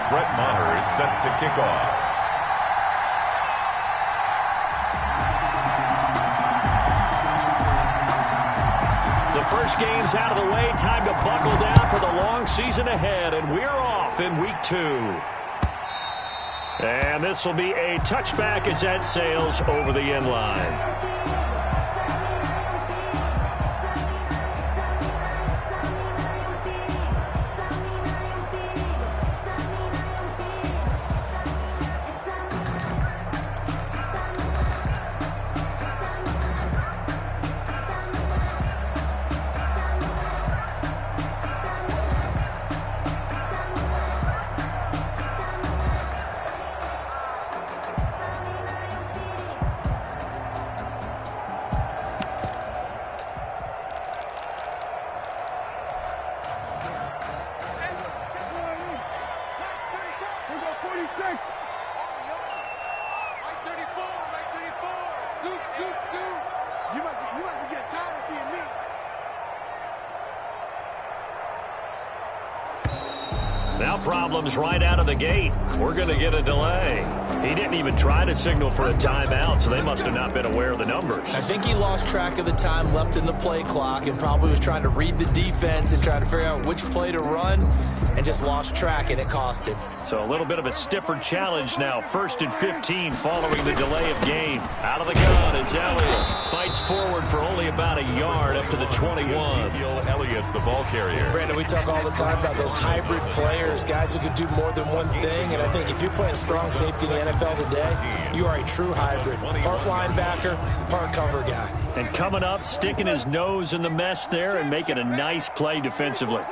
Brett Maher is set to kick off. The first game's out of the way. Time to buckle down for the long season ahead, and we're off in week 2. And this will be a touchback as that sails over the end line. Now problems right out of the gate. We're going to get a delay. He didn't even try to signal for a timeout, so they must have not been aware of the numbers. I think he lost track of the time left in the play clock and probably was trying to read the defense and trying to figure out which play to run and just lost track, and it cost him. So a little bit of a stiffer challenge now. 1st and 15 following the delay of game. Out of the gun, it's Elliott. Fights forward for only about a yard up to the 21. Elliott, the ball carrier. Brandon, we talk all the time about those hybrid players, guys who can do more than one thing, and I think if you're playing strong safety in the NFL today, you are a true hybrid. Part linebacker, part cover guy. And coming up, sticking his nose in the mess there and making a nice play defensively.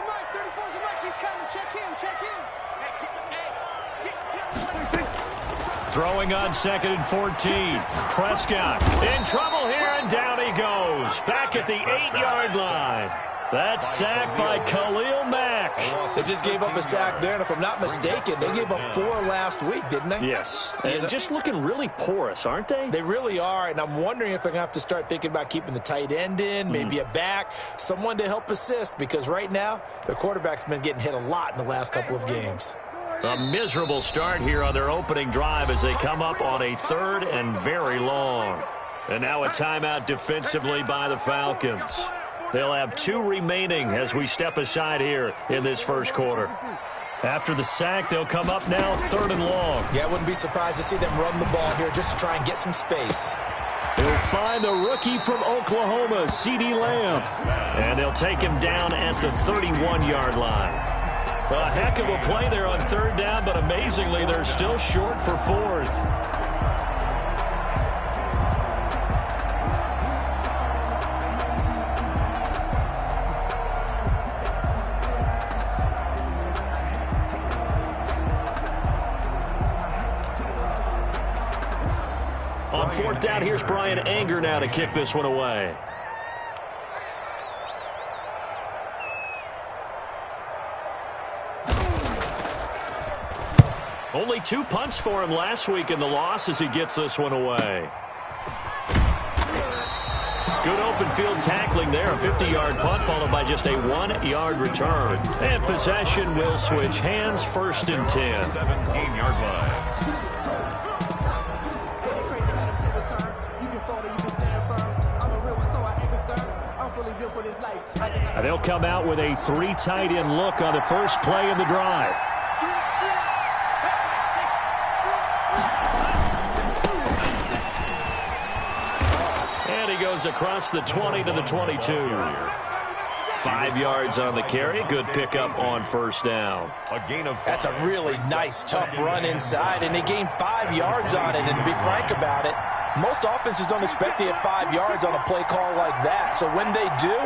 Throwing on 2nd and 14. Prescott in trouble here, and down he goes. Back at the 8-yard line. That's sacked by Khalil Mack. They just gave up a sack there, and if I'm not mistaken, they gave up 4 last week, didn't they? Yes. And just looking really porous, aren't they? They really are, and I'm wondering if they're going to have to start thinking about keeping the tight end in, maybe a back, someone to help assist, because right now, their quarterback's been getting hit a lot in the last couple of games. A miserable start here on their opening drive as they come up on a 3rd and very long. And now a timeout defensively by the Falcons. They'll have 2 remaining as we step aside here in this first quarter. After the sack, they'll come up now 3rd and long. Yeah, I wouldn't be surprised to see them run the ball here just to try and get some space. They'll find the rookie from Oklahoma, CeeDee Lamb. And they'll take him down at the 31-yard line. A heck of a play there on 3rd down, but amazingly, they're still short for 4th. On 4th down, here's Brian Anger now to kick this one away. Only 2 punts for him last week in the loss as he gets this one away. Good open field tackling there. A 50-yard punt followed by just a 1-yard return. And possession will switch hands. 1st and 10. 17-yard line. And they'll come out with a 3 tight end look on the first play of the drive. And he goes across the 20 to the 22. 5 yards on the carry. Good pickup on 1st down. A gain of 5. That's a really nice, tough run inside, and they gained 5 yards on it. And to be frank about it, most offenses don't expect to get 5 yards on a play call like that. So when they do,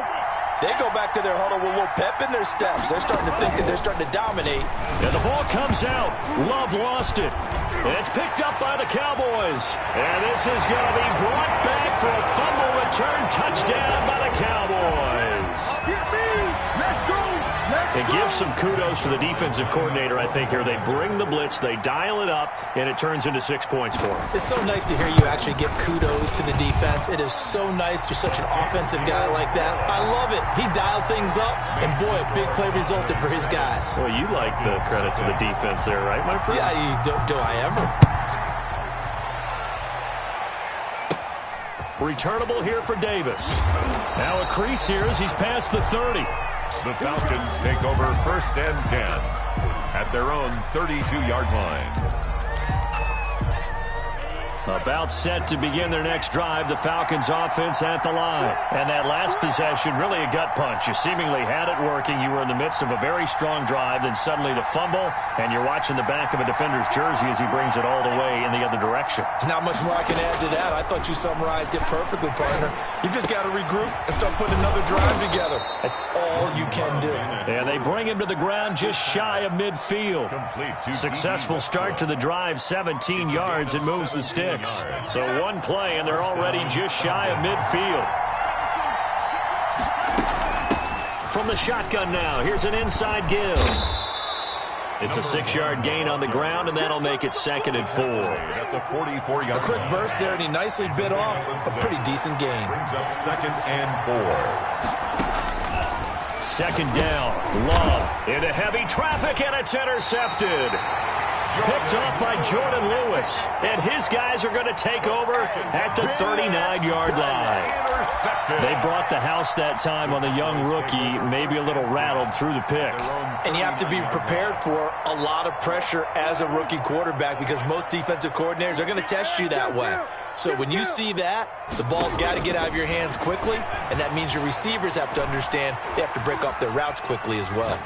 they go back to their huddle with a little pep in their steps. They're starting to think that they're starting to dominate. And the ball comes out. Love lost it. And it's picked up by the Cowboys. And this is going to be brought back for a fumble return touchdown by the Cowboys. Get me! Let's go! Let's And give some kudos to the defensive coordinator, I think, here. They bring the blitz, they dial it up, and it turns into 6 points for them. It's so nice to hear you actually give kudos to the defense. It is so nice. You're such an offensive guy like that. I love it. He dialed things up, and boy, a big play resulted for his guys. Well, you like the credit to the defense there, right, my friend? Yeah, do I ever? Returnable here for Davis. Now a crease here as he's past the 30. The Falcons take over 1st and 10 at their own 32-yard line. About set to begin their next drive, the Falcons offense at the line. And that last possession, really a gut punch. You seemingly had it working. You were in the midst of a very strong drive, then suddenly the fumble, and you're watching the back of a defender's jersey as he brings it all the way in the other direction. There's not much more I can add to that. I thought you summarized it perfectly, partner. You just got to regroup and start putting another drive together. That's all you can do. And they bring him to the ground just shy of midfield. Successful start to the drive, 17 yards, and moves the sticks. So one play, and they're already just shy of midfield. From the shotgun now, here's an inside give. It's a 6-yard gain on the ground, and that'll make it 2nd and 4. At the 44-yard a quick burst there, and he nicely bit off a pretty decent gain. Brings up 2nd and 4. 2nd down. Love into heavy traffic, and it's intercepted. Picked off by Jordan Lewis. And his guys are going to take over at the 39-yard line. They brought the house that time on the young rookie, maybe a little rattled through the pick. And you have to be prepared for a lot of pressure as a rookie quarterback because most defensive coordinators are going to test you that way. So when you see that, the ball's got to get out of your hands quickly, and that means your receivers have to understand they have to break off their routes quickly as well.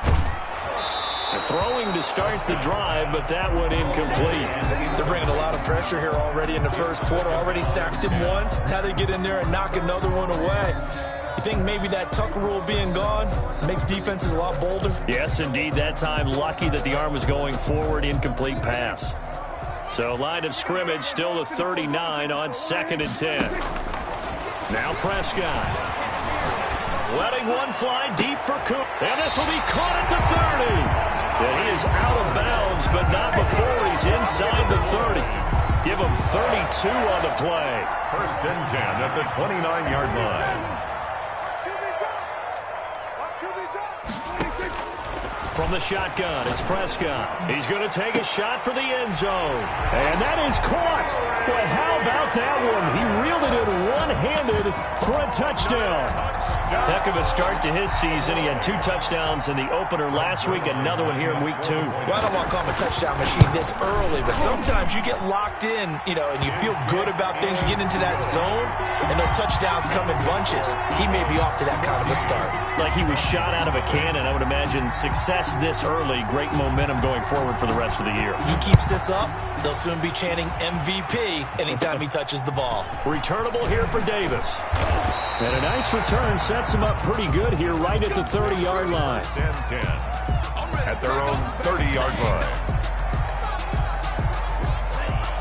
Throwing to start the drive, but that one incomplete. They're bringing a lot of pressure here already in the first quarter. Already sacked him once. Now they get in there and knock another one away. You think maybe that Tucker rule being gone makes defenses a lot bolder? Yes, indeed. That time, lucky that the arm was going forward. Incomplete pass. So line of scrimmage still the 39 on 2nd and 10. Now Prescott. Letting one fly deep for Cook. And this will be caught at the 30. And he is out of bounds, but not before he's inside the 30. Give him 32 on the play. 1st and 10 at the 29-yard line. From the shotgun, it's Prescott. He's going to take a shot for the end zone. And that is caught. Boy, how about that one? He reeled it in one-handed for a touchdown. Heck of a start to his season. He had 2 touchdowns in the opener last week, another one here in week 2. Well, I don't want to call him a touchdown machine this early, but sometimes you get locked in, and you feel good about things. You get into that zone, and those touchdowns come in bunches. He may be off to that kind of a start. Like he was shot out of a cannon. I would imagine success this early, great momentum going forward for the rest of the year. He keeps this up, they'll soon be chanting MVP anytime he touches the ball. Returnable here for Davis. And a nice return sets him up pretty good here right at the 30-yard line. 10 at their own 30-yard line.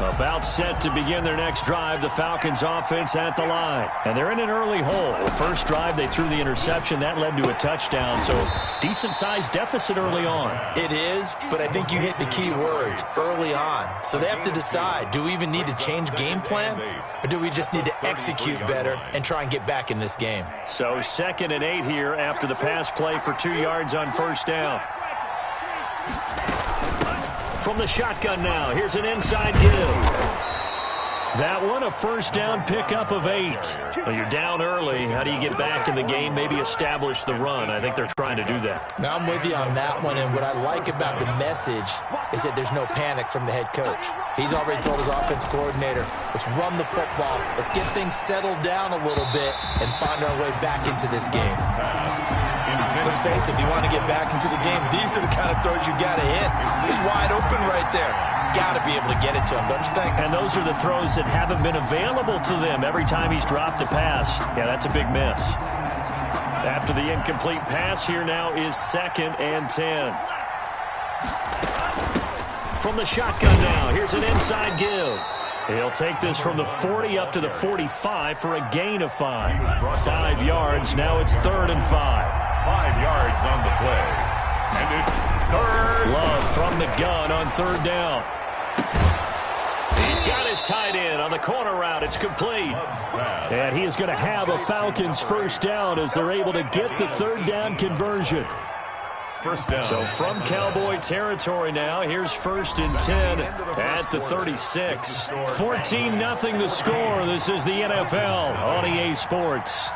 About set to begin their next drive, the Falcons offense at the line. And they're in an early hole. First drive, they threw the interception. That led to a touchdown, so decent-sized deficit early on. It is, but I think you hit the key words, early on. So they have to decide, do we even need to change game plan, or do we just need to execute better and try and get back in this game? So 2nd and 8 here after the pass play for 2 yards on first down. From the shotgun now, here's an inside give. That one, a first down pickup of 8. Well, you're down early. How do you get back in the game, maybe establish the run? I think they're trying to do that. Now, I'm with you on that one, and what I like about the message is that there's no panic from the head coach. He's already told his offensive coordinator, let's run the football, let's get things settled down a little bit and find our way back into this game. Let's face it, if you want to get back into the game, these are the kind of throws you got to hit. He's wide open right there. Got to be able to get it to him, don't you think? And those are the throws that haven't been available to them every time he's dropped a pass. Yeah, that's a big miss. After the incomplete pass, here now is 2nd and 10. From the shotgun now, here's an inside give. He'll take this from the 40 up to the 45 for a gain of 5. 5 yards, now it's 3rd and 5. 5 yards on the play. And it's third. Love from the gun on third down. He's got his tight end on the corner route. It's complete. And he is going to have a Falcons first down as they're able to get the third down conversion. First down. So from Cowboy territory now, here's 1st and 10 at the 36. 14-0 the score. This is the NFL on EA Sports.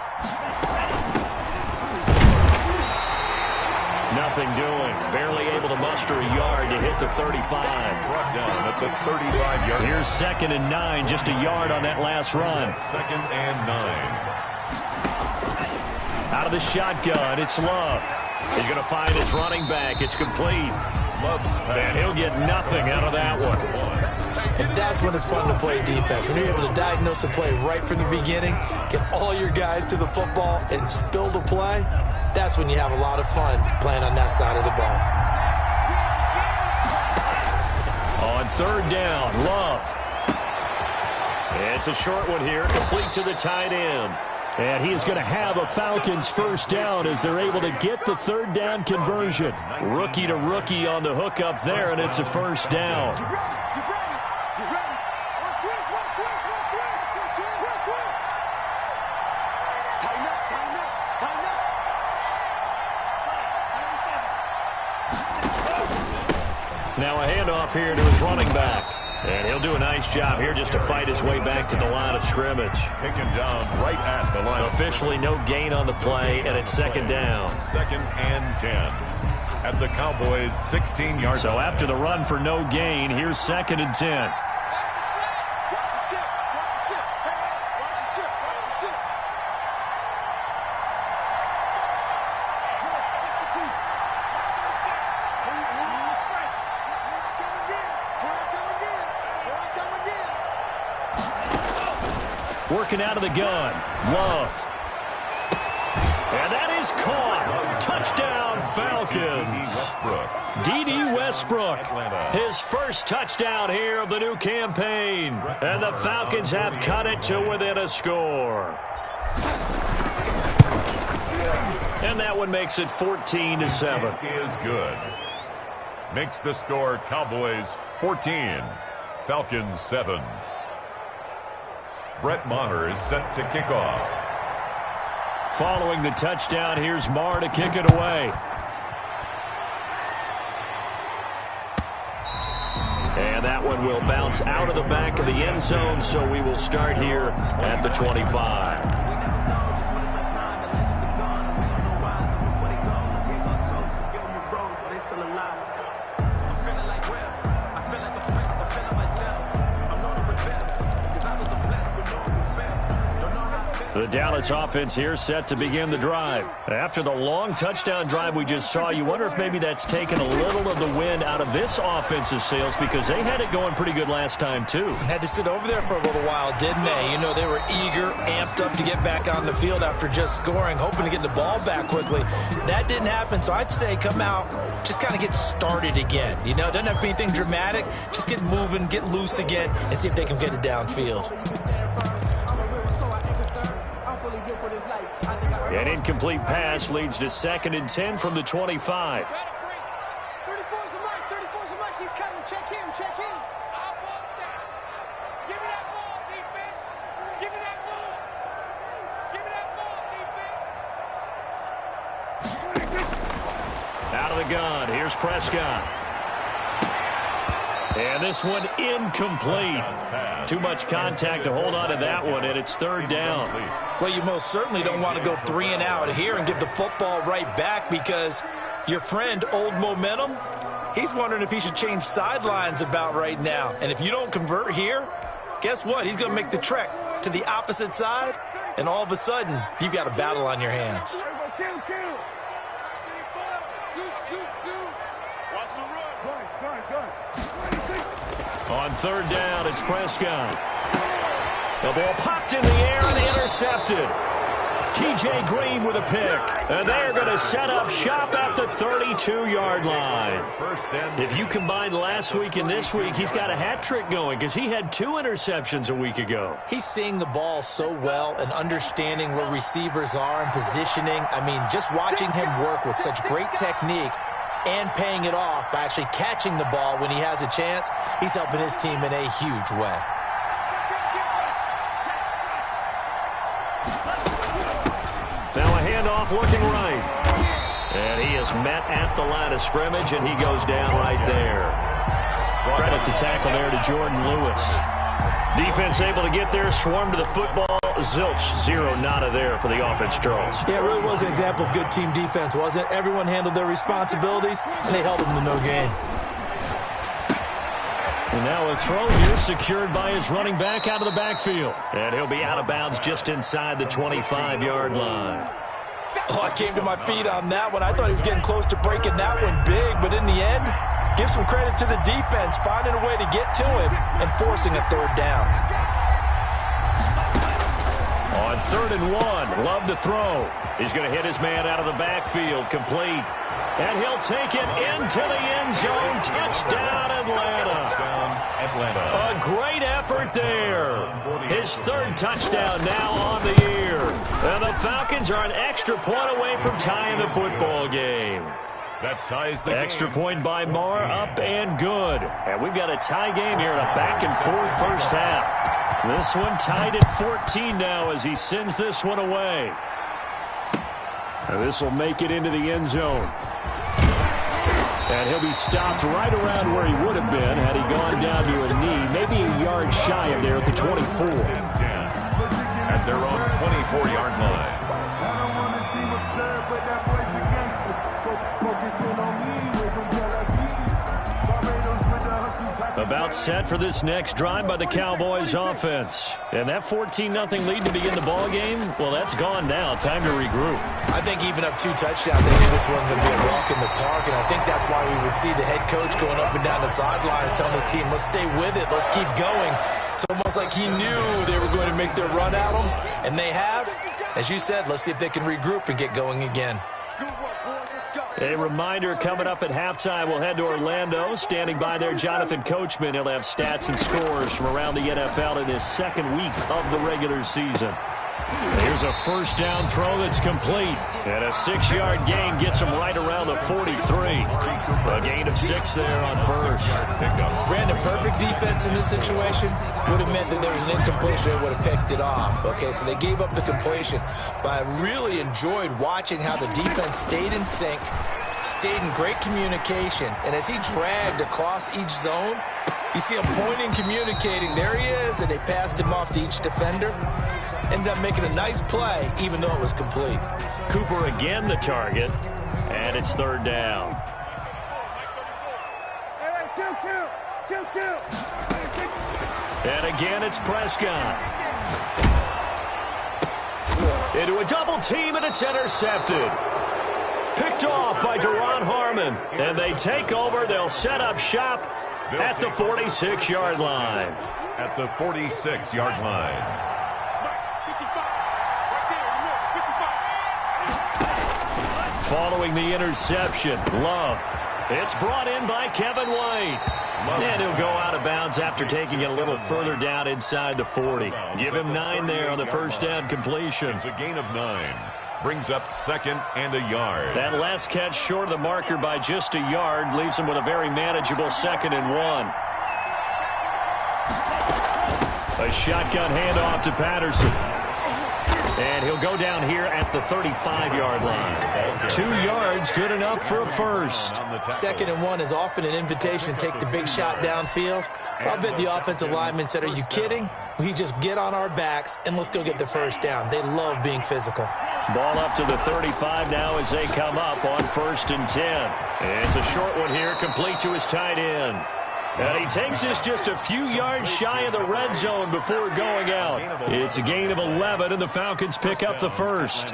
Nothing doing. Barely able to muster a yard to hit the 35. Brought down at the 35-yard. Here's 2nd and 9, just a yard on that last run. 2nd and 9. Out of the shotgun, it's Love. He's going to find his running back. It's complete. And he'll get nothing out of that one. And that's when it's fun to play defense. When you're able to diagnose a play right from the beginning, get all your guys to the football, and spill the play, that's when you have a lot of fun playing on that side of the ball. On third down, Love. It's a short one here, complete to the tight end. And he is going to have a Falcons first down as they're able to get the third down conversion. Rookie to rookie on the hook up there, and it's a first down. Now a handoff here to his running back. And he'll do a nice job here just to fight his way back to the line of scrimmage. Taken down right at the line. Officially no gain on the play, and it's 2nd down. 2nd and 10 at the Cowboys' 16-yard. So after the run for no gain, here's 2nd and 10. Working out of the gun. Love. And that is caught. Touchdown, Falcons. D.D. Westbrook. His first touchdown here of the new campaign. And the Falcons have cut it to within a score. And that one makes it 14-7. Is good. Makes the score Cowboys 14, Falcons 7. Brett Maher is set to kick off. Following the touchdown, here's Maher to kick it away. And that one will bounce out of the back of the end zone, so we will start here at the 25. The Dallas offense here set to begin the drive. After the long touchdown drive we just saw, you wonder if maybe that's taken a little of the wind out of this offensive sails because they had it going pretty good last time too. Had to sit over there for a little while, didn't they? You know, they were eager, amped up to get back on the field after just scoring, hoping to get the ball back quickly. That didn't happen, so I'd say come out, just kind of get started again. You know, it doesn't have to be anything dramatic. Just get moving, get loose again, and see if they can get it downfield. An incomplete pass leads to 2nd and 10 from the 25. 34's the mic. 34's the mic. He's coming. Check him. Check him. I want that. Give me that ball, defense. Give me that ball. Give me that ball, defense. Out of the gun. Here's Prescott. And this one incomplete. Too much contact to hold on to that one, and it's 3rd down. Well, you most certainly don't want to go 3 and out here and give the football right back because your friend, Old Momentum, he's wondering if he should change sidelines about right now. And if you don't convert here, guess what? He's going to make the trek to the opposite side, and all of a sudden, you've got a battle on your hands. On 3rd down, it's Prescott. The ball popped in the air and intercepted. T.J. Green with a pick. And they're going to set up shop at the 32-yard line. If you combine last week and this week, he's got a hat trick going because he had 2 interceptions a week ago. He's seeing the ball so well and understanding where receivers are and positioning. I mean, just watching him work with such great technique and paying it off by actually catching the ball when he has a chance. He's helping his team in a huge way. Now a handoff looking right. And he is met at the line of scrimmage, and he goes down right there. Credit the tackle there to Jordan Lewis. Defense able to get there, swarm to the football. Zilch, zero, nada there for the offense, Charles. Yeah, it really was an example of good team defense, wasn't it? Everyone handled their responsibilities, and they held them to no gain. And now a throw here secured by his running back out of the backfield. And he'll be out of bounds just inside the 25-yard line. Oh, I came to my feet on that one. I thought he was getting close to breaking that one big, but in the end, give some credit to the defense, finding a way to get to him and forcing a third down. On 3rd and 1, Love to throw. He's going to hit his man out of the backfield, complete. And he'll take it into the end zone. Touchdown, Atlanta. A great effort there. His 3rd touchdown now on the year. And the Falcons are an extra point away from tying the football game. That ties the Extra game. point by Marr, up and good. And we've got a tie game here in a back-and-forth first half. This one tied at 14 now as he sends this one away. And this will make it into the end zone. And he'll be stopped right around where he would have been had he gone down to a knee, maybe a yard shy of there at the 24. At their own 24-yard line. About set for this next drive by the Cowboys offense. And that 14-0 lead to begin the ball game, well, that's gone now. Time to regroup. I think even up 2 touchdowns, they knew this wasn't going to be a walk in the park, and I think that's why we would see the head coach going up and down the sidelines telling his team, let's stay with it, let's keep going. It's almost like he knew they were going to make their run at him, and they have. As you said, let's see if they can regroup and get going again. A reminder coming up at halftime, we'll head to Orlando. Standing by there, Jonathan Coachman. He'll have stats and scores from around the NFL in his 2nd week of the regular season. Here's a first down throw that's complete. And a 6-yard gain gets him right around the 43. A gain of 6 there on first. Brandon, perfect defense in this situation would have meant that there was an incompletion. They would have picked it off. Okay, so they gave up the completion. But I really enjoyed watching how the defense stayed in sync, stayed in great communication. And as he dragged across each zone, you see him pointing, communicating. There he is, and they passed him off to each defender. Ended up making a nice play, even though it was complete. Cooper again the target, and it's 3rd down. And again, it's Prescott. Into a double team, and it's intercepted. Picked off by Deron Harmon, and they take over. They'll set up shop at the 46-yard line. At the 46-yard line. Following the interception, Love. It's brought in by Kevin White. And he'll go out of bounds after taking it a little further down inside the 40. Give him 9 there on the first down completion. It's a gain of 9. Brings up 2nd and a yard. That last catch short of the marker by just a yard leaves him with a very manageable 2nd and 1. A shotgun handoff to Patterson. And he'll go down here at the 35-yard line. 2 yards, good enough for a first. 2nd and 1 is often an invitation to take the big shot downfield. I bet the offensive linemen said, are you kidding? We just get on our backs and let's go get the first down. They love being physical. Ball up to the 35 now as they come up on 1st and 10. And it's a short one here, complete to his tight end. And he takes this just a few yards shy of the red zone before going out. It's a gain of 11, and the Falcons pick up the first.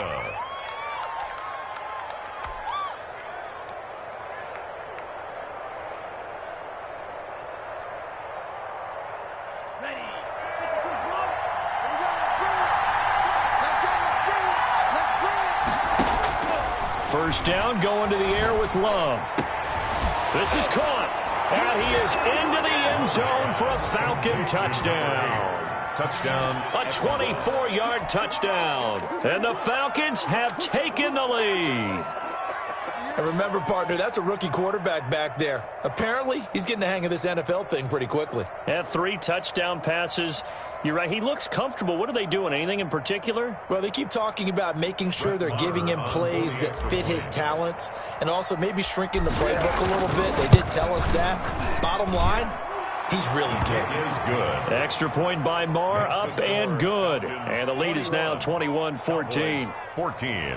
First down, going to the air with Love. This is caught. And he is into the end zone for a Falcon touchdown. Touchdown. A 24-yard touchdown. And the Falcons have taken the lead. And remember, partner, that's a rookie quarterback back there. Apparently, he's getting the hang of this NFL thing pretty quickly. Had 3 touchdown passes. You're right, he looks comfortable. What are they doing? Anything in particular? Well, they keep talking about making sure they're giving him plays that fit his talents and also maybe shrinking the playbook a little bit. They did tell us that. Bottom line, he's really good. Extra point by Marr, up and good. And the lead is now 21-14. 14.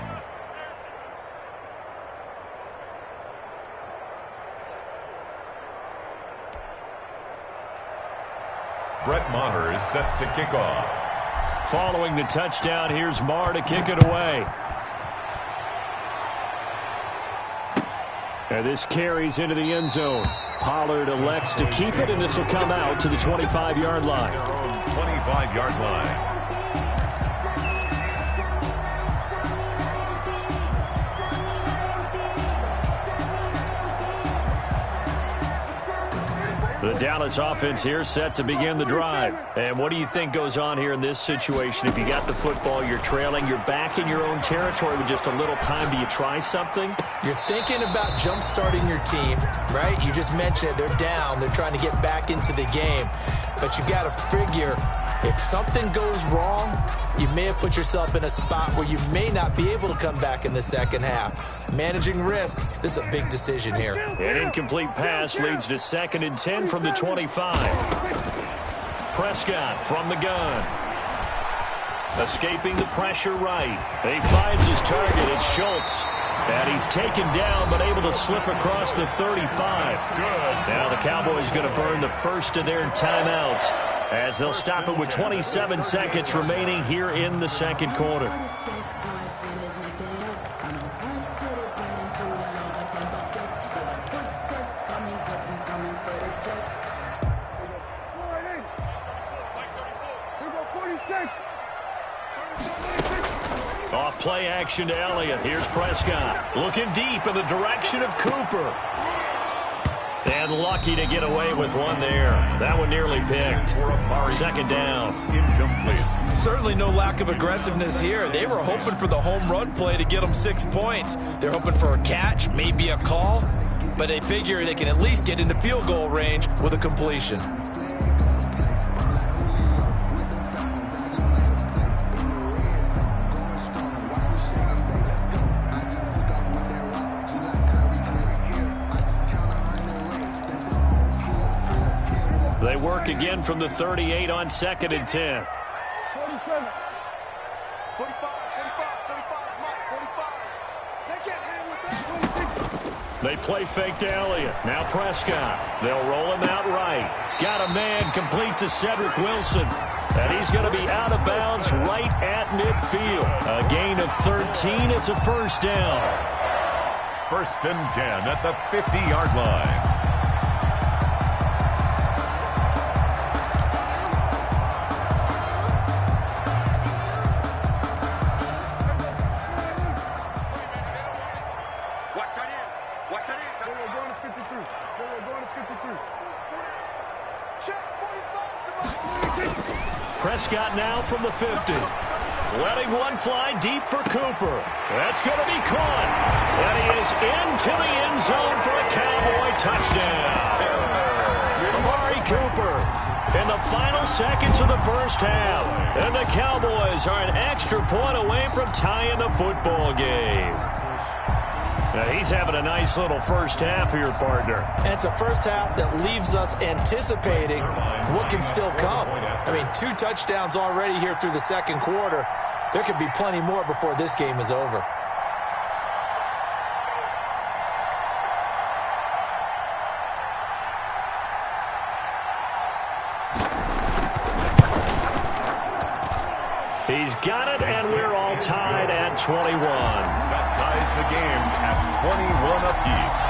Brett Maher is set to kick off. Following the touchdown, here's Marr to kick it away. And this carries into the end zone. Pollard elects to keep it, and this will come out to the 25-yard line. 25-yard line. The Dallas offense here set to begin the drive. And what do you think goes on here in this situation? If you got the football, you're trailing, you're back in your own territory with just a little time. Do you try something? You're thinking about jump-starting your team, right? You just mentioned it. They're down. They're trying to get back into the game. But you got to figure if something goes wrong, you may have put yourself in a spot where you may not be able to come back in the second half. Managing risk, this is a big decision here. An incomplete pass leads to 2nd and 10 from the 25. Prescott from the gun. Escaping the pressure right. He finds his target. It's Schultz. And he's taken down but able to slip across the 35. Now the Cowboys going to burn the first of their timeouts as they'll stop it with 27 seconds remaining here in the second quarter. Off play action to Elliott. Here's Prescott. Looking deep in the direction of Cooper. And lucky to get away with one there. That one nearly picked. 2nd down. Incomplete. Certainly no lack of aggressiveness here. They were hoping for the home run play to get them 6 points. They're hoping for a catch, maybe a call. But they figure they can at least get into field goal range with a completion. They work again from the 38 on 2nd and 10. 47. 45, 45, Mike, 45. They can't hang with that. They play fake to Elliott. Now Prescott. They'll roll him out right. Got a man complete to Cedric Wilson. And he's going to be out of bounds right at midfield. A gain of 13. It's a first down. 1st and 10 at the 50-yard line. Prescott now from the 50. Letting one fly deep for Cooper. That's going to be caught. And he is into the end zone for a Cowboy touchdown. Amari Cooper in the final seconds of the first half. And the Cowboys are an extra point away from tying the football game. Now he's having a nice little first half here, partner. And it's a first half that leaves us anticipating what can still come. I mean, 2 touchdowns already here through the second quarter. There could be plenty more before this game is over. He's got it, and we're all tied at 21. That ties the game at 21 apiece.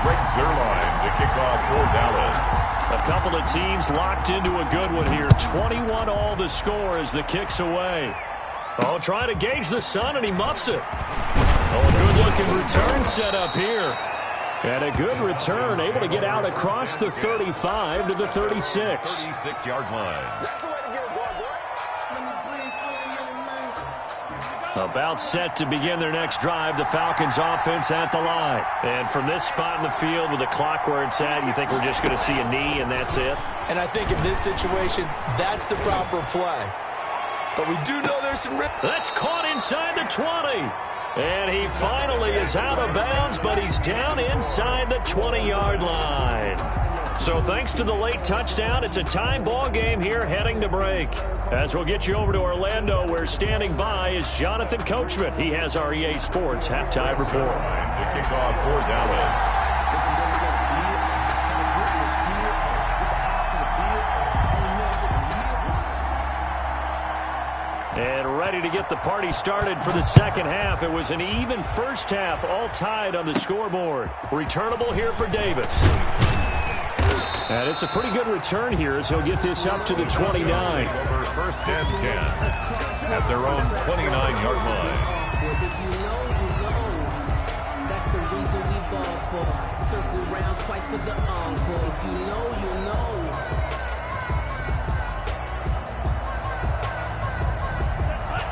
Greg Zuerlein to kick off for Dallas. A couple of teams locked into a good one here. 21 all the score as the kick's away. Oh, trying to gauge the sun, and he muffs it. Oh, a good-looking return set up here. And a good return, able to get out across the 35 to the 36. 36-yard line. About set to begin their next drive, the Falcons offense at the line. And from this spot in the field with the clock where it's at, you think we're just going to see a knee and that's it? And I think in this situation, that's the proper play. But we do know there's some risk. That's caught inside the 20. And he finally is out of bounds, but he's down inside the 20-yard line. So thanks to the late touchdown, it's a tie ball game here heading to break. As we'll get you over to Orlando, where standing by is Jonathan Coachman. He has our EA Sports halftime report. The kickoff for Dallas. And ready to get the party started for the second half. It was an even first half, all tied on the scoreboard. Returnable here for Davis. And it's a pretty good return here as he'll get this up to the 29. Over first and 10 at their own 29-yard line. If you know, that's the reason we ball for. Circle round twice for the encore. If you know, you know.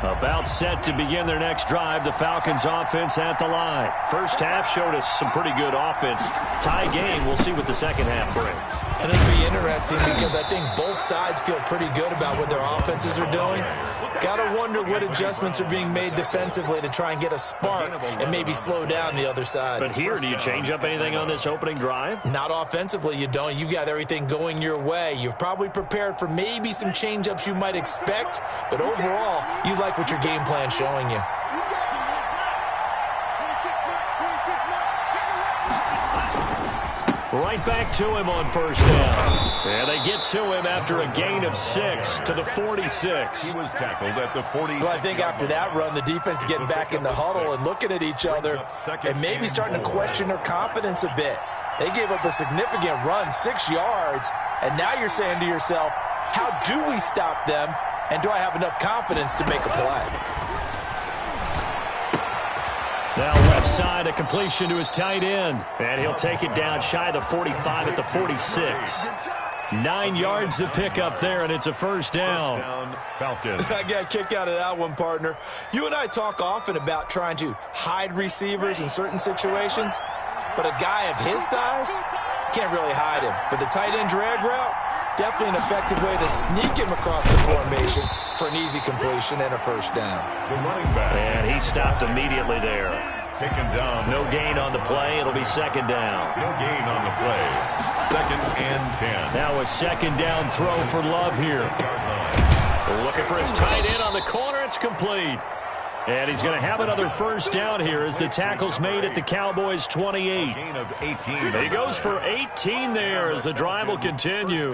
About set to begin their next drive, the Falcons offense at the line. First half showed us some pretty good offense. Tie game, we'll see what the second half brings. And it'll be interesting because I think both sides feel pretty good about what their offenses are doing. Got to wonder what adjustments are being made defensively to try and get a spark and maybe slow down the other side. But here, do you change up anything on this opening drive? Not offensively, you don't. You've got everything going your way. You've probably prepared for maybe some change-ups you might expect, but overall, you like what your game plan's showing you. Right back to him on first down. And they get to him after a gain of 6 to the 46. He was tackled at the 46. Well, I think after that run, the defense is getting back in the huddle and looking at each other and maybe starting to question their confidence a bit. They gave up a significant run, 6 yards, and now you're saying to yourself, how do we stop them, and do I have enough confidence to make a play? Now left side, a completion to his tight end. And he'll take it down shy of the 45 at the 46. 9 yards to pick up there, and it's a first down. Falcons. I got a kick out of that one, partner. You and I talk often about trying to hide receivers in certain situations, but a guy of his size, can't really hide him. But the tight end drag route, definitely an effective way to sneak him across the formation for an easy completion and a first down. The running back. And he stopped immediately there. Taken down. No gain on the play. It'll be second down. No gain on the play. Second and 10. Now a second down throw for Love here. Looking for his tight end on the corner. It's complete. And he's going to have another first down here as the tackle's made at the Cowboys' 28. Gain of 18. He goes for 18 there as the drive will continue.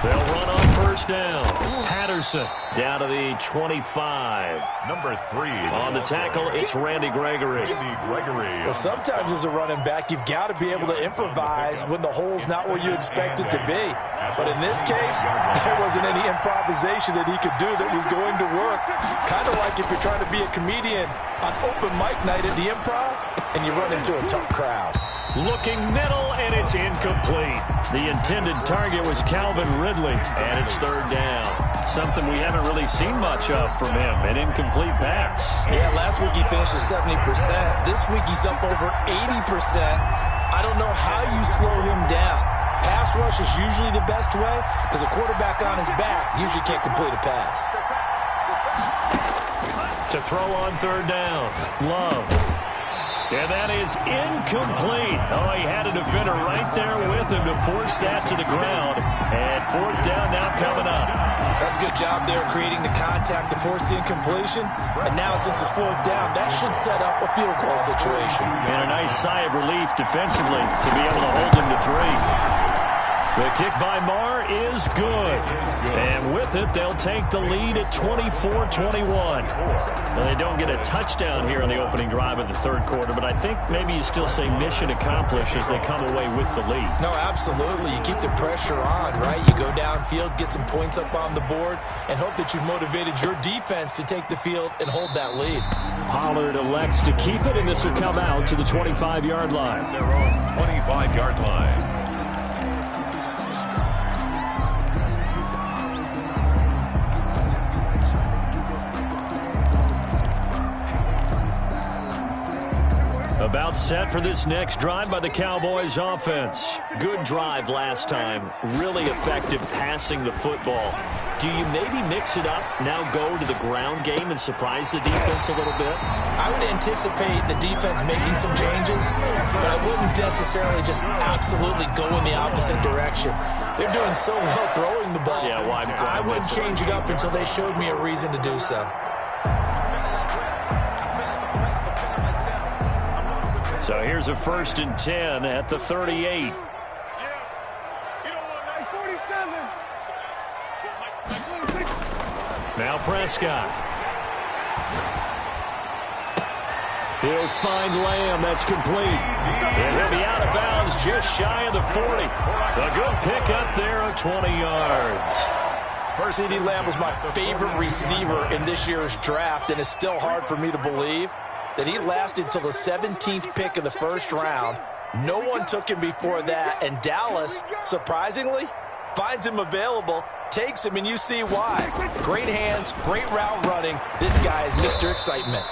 They'll run on first down. Patterson down to the 25. Number 3. On the tackle, it's Randy Gregory. Well, sometimes as a running back, you've got to be able to improvise when the hole's not where you expect it to be. But in this case, there wasn't any improvisation that he could do that was going to work. Kind of like if you're trying to be a comedian on open mic night at the Improv and you run into a tough crowd. Looking middle, and it's incomplete. The intended target was Calvin Ridley, and it's third down. Something we haven't really seen much of from him, an incomplete pass. Yeah, last week he finished at 70%. This week he's up over 80%. I don't know how you slow him down. Pass rush is usually the best way because a quarterback on his back usually can't complete a pass. To throw on third down, Love. And that is incomplete. Oh, he had a defender right there with him to force that to the ground. And fourth down now coming up. That's a good job there creating the contact to force the incompletion. And now since it's fourth down, that should set up a field goal situation. And a nice sigh of relief defensively to be able to hold him to 3. The kick by Marr is good. And with it, they'll take the lead at 24-21. Well, they don't get a touchdown here in the opening drive of the third quarter, but I think maybe you still say mission accomplished as they come away with the lead. No, absolutely. You keep the pressure on, right? You go downfield, get some points up on the board, and hope that you've motivated your defense to take the field and hold that lead. Pollard elects to keep it, and this will come out to the 25-yard line. 25-yard line. About set for this next drive by the Cowboys offense. Good drive last time. Really effective passing the football. Do you maybe mix it up, now go to the ground game and surprise the defense a little bit? I would anticipate the defense making some changes, but I wouldn't necessarily just absolutely go in the opposite direction. They're doing so well throwing the ball. Yeah, why I wouldn't change it up until they showed me a reason to do so. So here's a 1st and 10 at the 38. Now Prescott. He'll find Lamb. That's complete. And he'll be out of bounds just shy of the 40. A good pickup there of 20 yards. First, CeeDee Lamb was my favorite receiver in this year's draft, and it's still hard for me to believe that he lasted till the 17th pick of the first round. No one took him before that, and Dallas, surprisingly, finds him available, takes him, and you see why. Great hands, great route running. This guy is Mr. Excitement.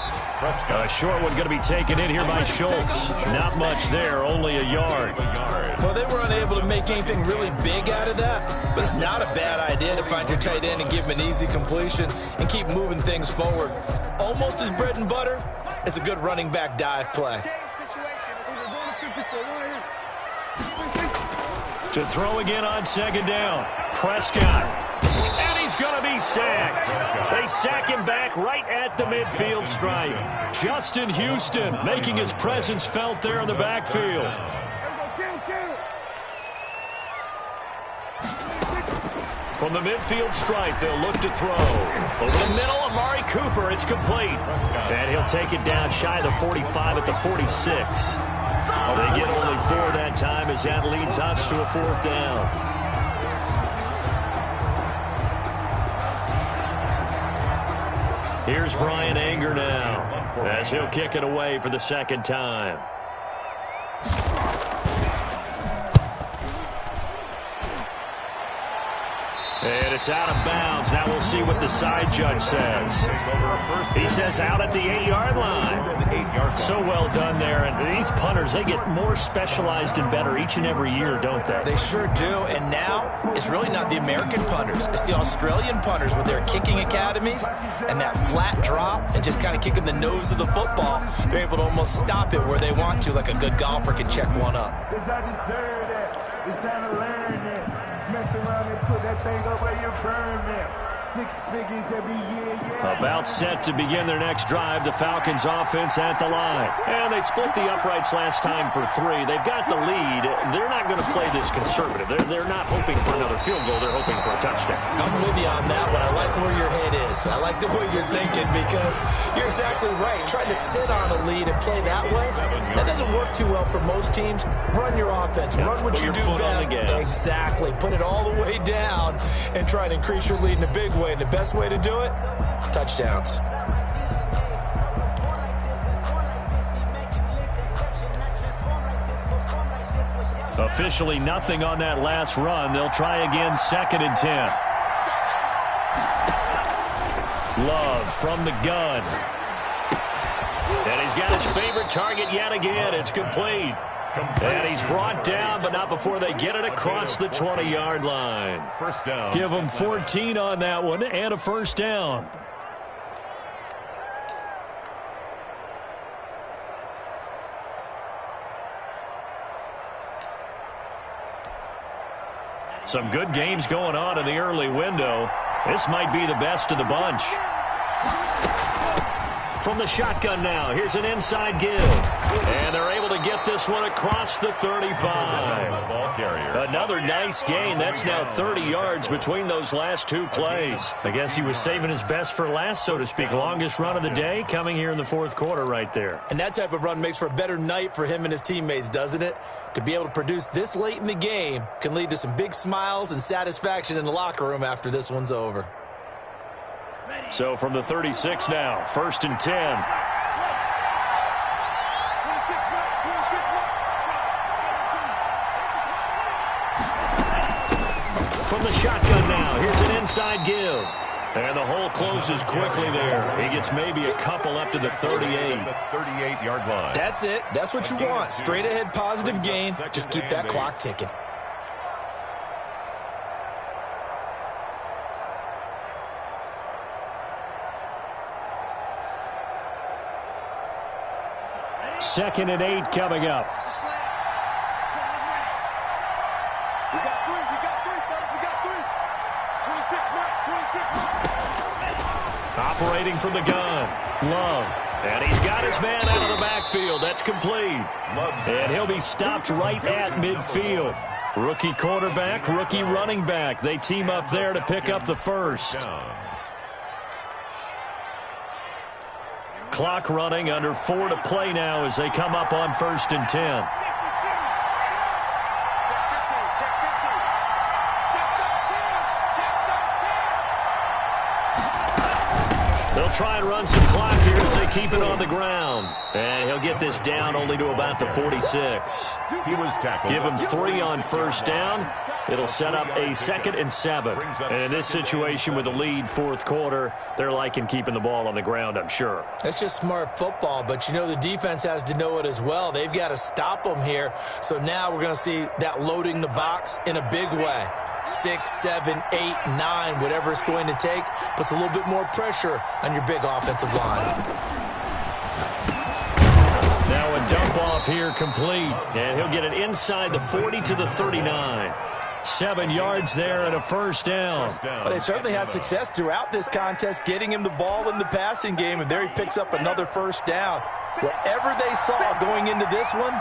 A short one going to be taken in here by Schultz. Not much there, only a yard. Well, they were unable to make anything really big out of that, but it's not a bad idea to find your tight end and give him an easy completion and keep moving things forward. Almost his bread and butter. It's a good running back dive play. To throw again on 2nd down. Prescott. And he's going to be sacked. They sack him back right at the midfield stripe. Justin Houston making his presence felt there in the backfield. From the midfield stripe, they'll look to throw. Over the middle, Amari Cooper. It's complete. And he'll take it down shy of the 45 at the 46. They get only 4 that time as that leads us to a 4th down. Here's Brian Anger now as he'll kick it away for the 2nd time. And it's out of bounds. Now we'll see what the side judge says. He says out at the 8-yard line. So well done there. And these punters, they get more specialized and better each and every year, don't they? They sure do. And now it's really not the American punters. It's the Australian punters with their kicking academies and that flat drop and just kind of kicking the nose of the football. They're able to almost stop it where they want to, like a good golfer can check one up. It's time to learn it. Mess around and put that thing up where you burn it. 6 figures every year, yeah. About set to begin their next drive, the Falcons offense at the line. And they split the uprights last time for 3. They've got the lead. They're not going to play this conservative. They're not hoping for another field goal. They're hoping for a touchdown. I'm with you on that one. I like where your head is. I like the way you're thinking because you're exactly right. Trying to sit on a lead and play that way, that doesn't work too well for most teams. Run your offense. Run what you do best. Exactly. Put it all the way down and try to increase your lead in a big way. And the best way to do it, touchdowns. Officially nothing on that last run. They'll try again 2nd and 10. Love from the gun. And he's got his favorite target yet again. It's complete. And he's brought down, but not before they get it across the 20-yard line. First down. Give them 14 on that one and a 1st down. Some good games going on in the early window. This might be the best of the bunch. From the shotgun now, here's an inside give. And they're able to get this one across the 35. Another nice gain. That's now 30 yards between those last 2 plays. I guess he was saving his best for last, so to speak. Longest run of the day coming here in the 4th quarter right there. And that type of run makes for a better night for him and his teammates, doesn't it? To be able to produce this late in the game can lead to some big smiles and satisfaction in the locker room after this one's over. So from the 36 now, 1st and 10. From the shotgun now, here's an inside give. And the hole closes quickly there. He gets maybe a couple up to the 38. 38-yard line. That's it. That's what you want. Straight ahead positive gain. Just keep that clock ticking. Second and 8 coming up. We got three, fellas. We got three. 26, Mark, 26. Operating from the gun. Love. And he's got his man out of the backfield. That's complete. And he'll be stopped right at midfield. Rookie quarterback, rookie running back. They team up there to pick up the first. Clock running, under 4 to play now as they come up on 1st and 10. They'll try and run some clock here as they keep it on the ground. And he'll get this down only to about the 46. He was tackled. Give him 3 on 1st down. It'll set up a 2nd and 7. And in this situation with the lead 4th quarter, they're liking keeping the ball on the ground, I'm sure. That's just smart football, but you know the defense has to know it as well. They've got to stop them here. So now we're going to see that loading the box in a big way. 6, 7, 8, 9, whatever it's going to take, puts a little bit more pressure on your big offensive line. Now a dump off here complete, and he'll get it inside the 40 to the 39. 7 yards there and a 1st down. Well, they certainly had success throughout this contest, getting him the ball in the passing game, and there he picks up another 1st down. Whatever they saw going into this one,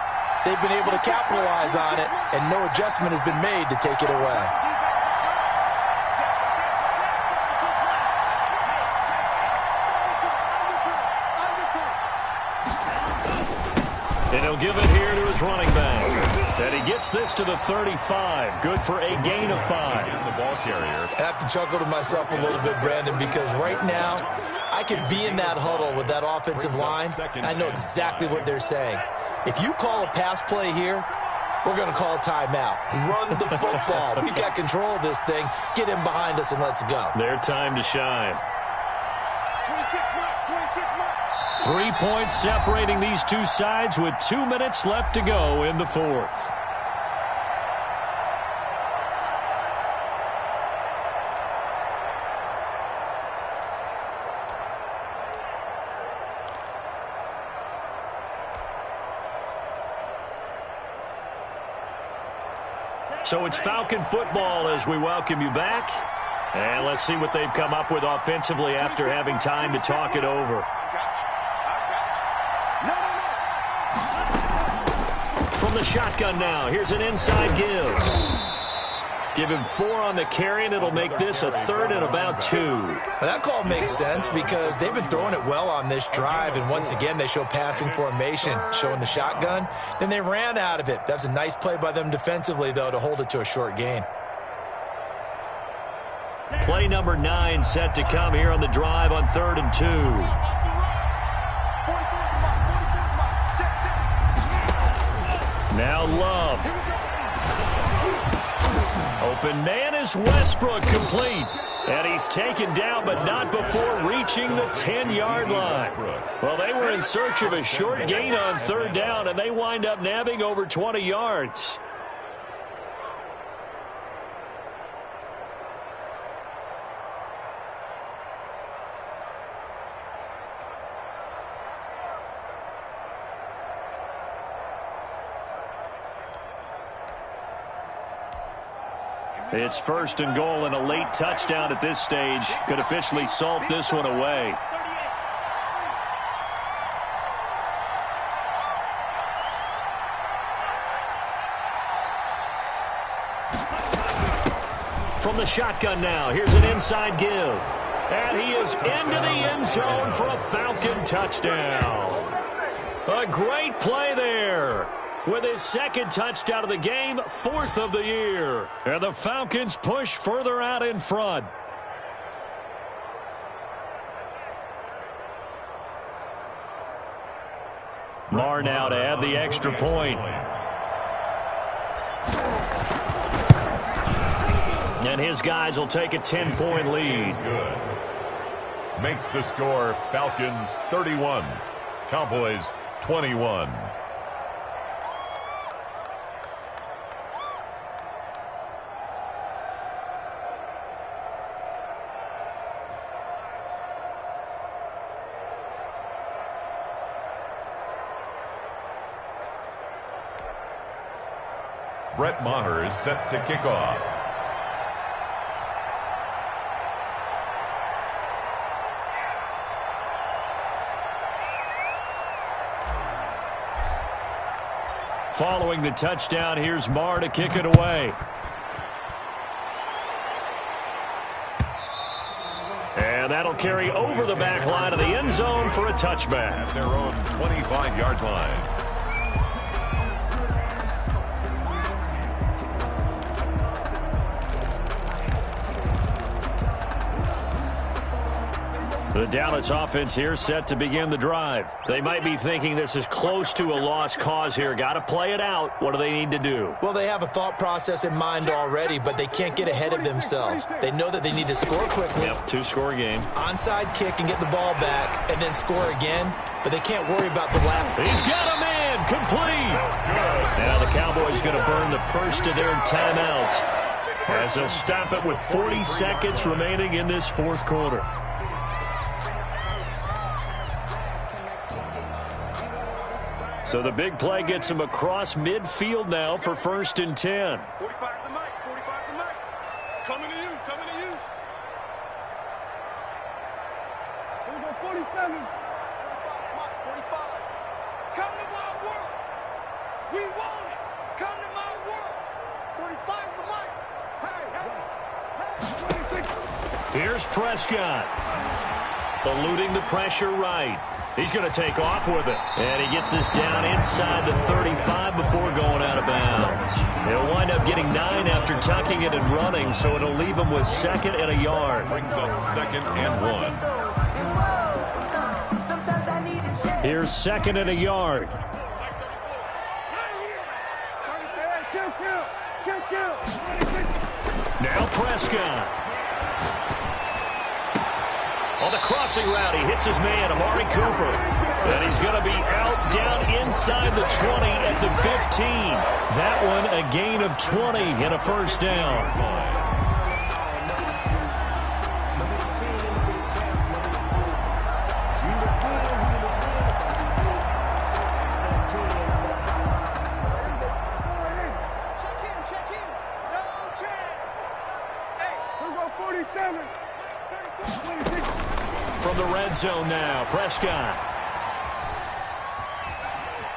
they've been able to capitalize on it, and no adjustment has been made to take it away. And he'll give it here to his running back. And he gets this to the 35. Good for a gain of 5. The ball carrier. I have to chuckle to myself a little bit, Brandon, because right now I could be in that huddle with that offensive line. I know exactly what they're saying. If you call a pass play here, we're going to call a timeout. Run the football. We've got control of this thing. Get him behind us and let's go. Their time to shine. 26, Mark, 26, Mark. 3 points separating these two sides with 2 minutes left to go in the 4th. So it's Falcon football as we welcome you back. And let's see what they've come up with offensively after having time to talk it over. From the shotgun now, here's an inside give. Give him 4 on the carry, and it'll make this a 3rd and about 2. Well, that call makes sense because they've been throwing it well on this drive, and once again they show passing formation, showing the shotgun. Then they ran out of it. That's a nice play by them defensively, though, to hold it to a short gain. Play number 9 set to come here on the drive on 3rd and 2. Now Love. Open man is Westbrook, complete. And he's taken down, but not before reaching the 10-yard line. Well, they were in search of a short gain on 3rd down, and they wind up nabbing over 20 yards. It's 1st and goal and a late touchdown at this stage. Could officially salt this one away. From the shotgun now, here's an inside give. And he is into the end zone for a Falcon touchdown. A great play there. With his 2nd touchdown of the game, 4th of the year. And the Falcons push further out in front. Marr now to add the extra point. And his guys will take a 10-point lead. Good. Makes the score Falcons 31, Cowboys 21. Brett Maher is set to kick off. Following the touchdown, here's Maher to kick it away. And that'll carry over the back line of the end zone for a touchback. At their own 25-yard line. The Dallas offense here set to begin the drive. They might be thinking this is close to a lost cause here. Got to play it out. What do they need to do? Well, they have a thought process in mind already, but they can't get ahead of themselves. They know that they need to score quickly. Yep, two-score game. Onside kick and get the ball back and then score again, but they can't worry about the last. He's got a man. Complete. Now the Cowboys going to burn the first of their timeouts as they'll stop it with 40 seconds remaining in this fourth quarter. So the big play gets him across midfield now for 1st and 10. 45 to Mike, 45 to Mike. Coming to you, coming to you. Here we go, 47. 45 Mike, 45. Come to my world. We want it. Come to my world. 45's the Mike. Hey, hey, hey. 26. Here's Prescott. Eluding the pressure right. He's going to take off with it. And he gets this down inside the 35 before going out of bounds. He'll wind up getting 9 after tucking it and running, so it'll leave him with 2nd and a yard. Brings up 2nd and 1. Here's 2nd and a yard. Now Prescott. On the crossing route, he hits his man, Amari Cooper. And he's going to be out down inside the 20 at the 15. That one a gain of 20 and a first down. Check in. No check. Hey, who's on 47? 26. From the red zone now, Prescott.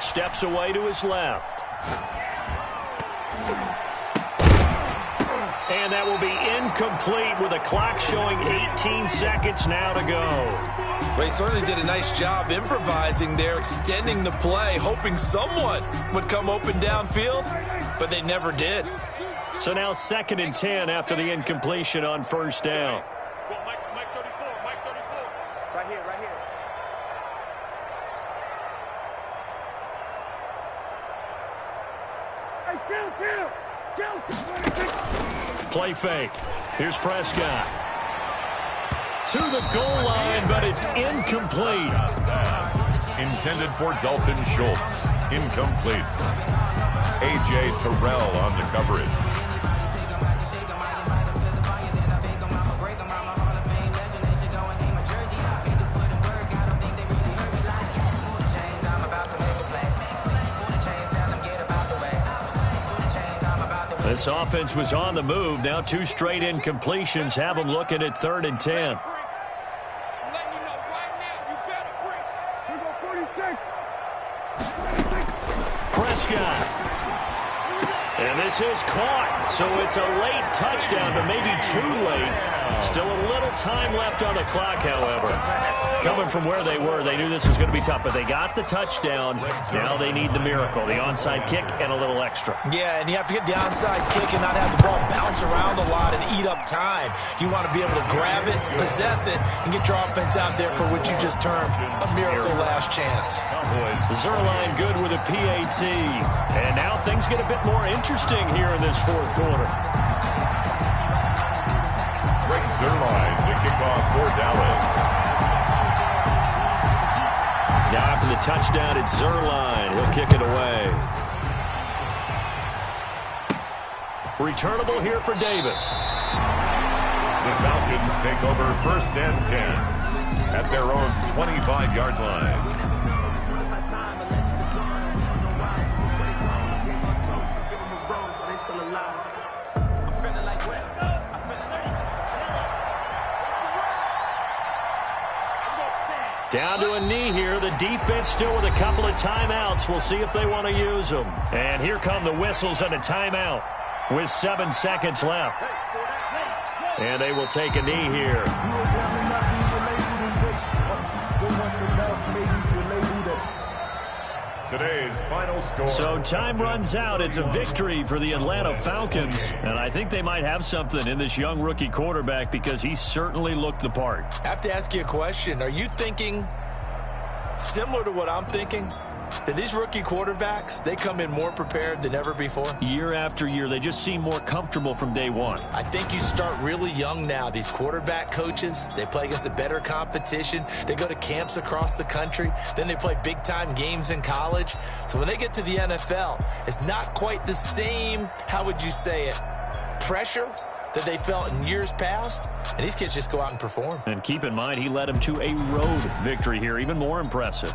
Steps away to his left. And that will be incomplete with a clock showing 18 seconds now to go. Well, he certainly did a nice job improvising there, extending the play, hoping someone would come open downfield, but they never did. So now 2nd and 10 after the incompletion on first down. Mike 34, Mike 34. Right here, right here. Hey, kill. Play fake. Here's Prescott. To the goal line, but it's incomplete. Intended for Dalton Schultz. Incomplete. A.J. Terrell on the coverage. This offense was on the move. Now 2 straight incompletions have them looking at 3rd and 10. I'm letting you know right now, you better break. Here go 46. Prescott. And this is caught. So it's a late touchdown, but maybe too late. Still a little time left on the clock, however. Coming from where they were, they knew this was going to be tough, but they got the touchdown. Now they need the miracle, the onside kick and a little extra. Yeah, and you have to get the onside kick and not have the ball bounce around a lot and eat up time. You want to be able to grab it, possess it, and get your offense out there for what you just termed a miracle last chance. Zerline good with a PAT. And now things get a bit more interesting here in this fourth quarter. touchdown. It's Zerline. He'll kick it away. Returnable here for Davis. The Falcons take over 1st and 10 at their own 25-yard line. Down to a knee here. The defense still with a couple of timeouts. We'll see if they want to use them. And here come the whistles and a timeout with 7 seconds left. And they will take a knee here. Today's final score. So time runs out. It's a victory for the Atlanta Falcons. And I think they might have something in this young rookie quarterback because he certainly looked the part. I have to ask you a question. Are you thinking similar to what I'm thinking? That these rookie quarterbacks, they come in more prepared than ever before? Year after year, they just seem more comfortable from day one. I think you start really young now. These quarterback coaches, they play against a better competition. They go to camps across the country. Then they play big-time games in college. So when they get to the NFL, it's not quite the same, how would you say it, pressure that they felt in years past. And these kids just go out and perform. And keep in mind, he led them to a road victory here, even more impressive.